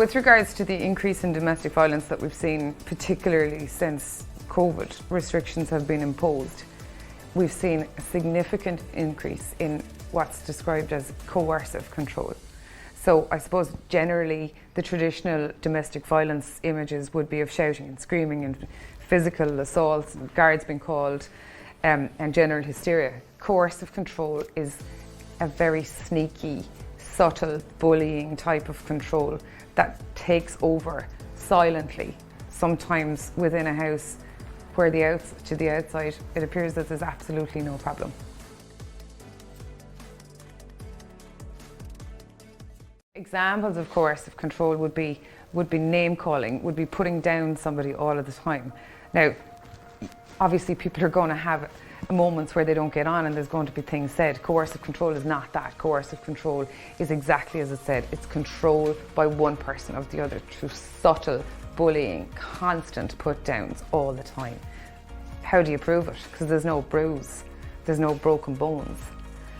With regards to the increase in domestic violence that we've seen, particularly since COVID restrictions have been imposed, we've seen a significant increase in what's described as coercive control. So I suppose generally the traditional domestic violence images would be of shouting and screaming and physical assaults, and guards being called, and general hysteria. Coercive control is a very sneaky, subtle bullying type of control that takes over silently, sometimes within a house where to the outside it appears that there's absolutely no problem. Examples of coercive control would be name calling, would be putting down somebody all of the time. Now, obviously people are going to have moments where they don't get on and there's going to be things said. Coercive control is not that. Coercive control is exactly as it said. It's control by one person of the other through subtle bullying, constant put downs all the time. How do you prove it? Because there's no bruise, there's no broken bones.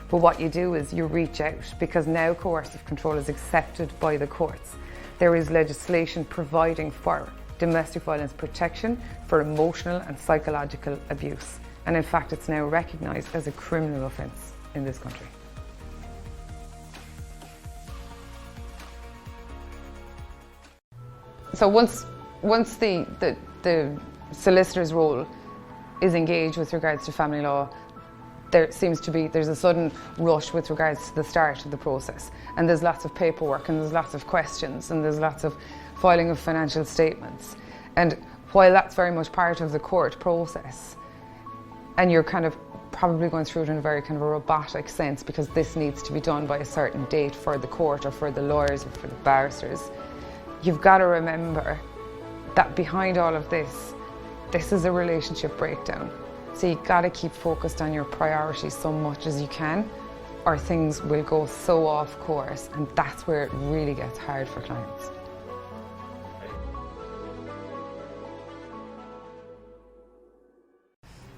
But what you do is you reach out, because now coercive control is accepted by the courts. There is legislation providing for domestic violence protection for emotional and psychological abuse. And in fact, it's now recognised as a criminal offence in this country. So once the solicitor's role is engaged with regards to family law, there's a sudden rush with regards to the start of the process. And there's lots of paperwork and there's lots of questions and there's lots of filing of financial statements. And while that's very much part of the court process, and you're kind of probably going through it in a very kind of a robotic sense because this needs to be done by a certain date for the court or for the lawyers or for the barristers, you've got to remember that behind all of this is a relationship breakdown. So you've got to keep focused on your priorities so much as you can, or things will go so off course, and that's where it really gets hard for clients.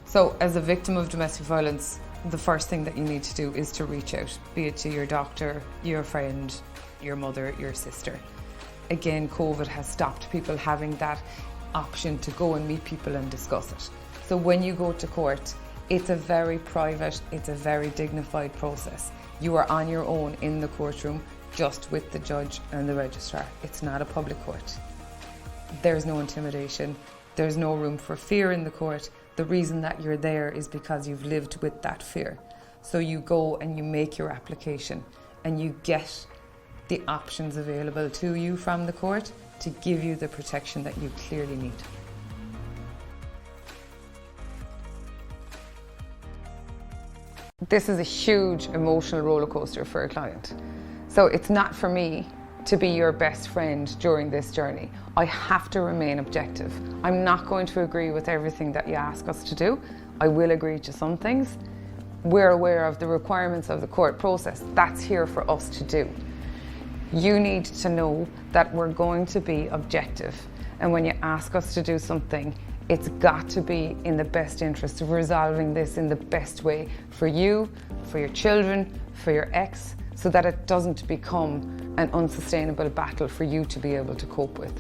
So as a victim of domestic violence, the first thing that you need to do is to reach out, be it to your doctor, your friend, your mother, your sister. Again, COVID has stopped people having that option to go and meet people and discuss it. So when you go to court, it's a very private, it's a very dignified process. You are on your own in the courtroom, just with the judge and the registrar. It's not a public court. There's no intimidation. There's no room for fear in the court. The reason that you're there is because you've lived with that fear. So you go and you make your application and you get the options available to you from the court to give you the protection that you clearly need. This is a huge emotional roller coaster for a client. So it's not for me to be your best friend during this journey. I have to remain objective. I'm not going to agree with everything that you ask us to do. I will agree to some things. We're aware of the requirements of the court process. That's here for us to do. You need to know that we're going to be objective. And when you ask us to do something, it's got to be in the best interest of resolving this in the best way for you, for your children, for your ex, so that it doesn't become an unsustainable battle for you to be able to cope with.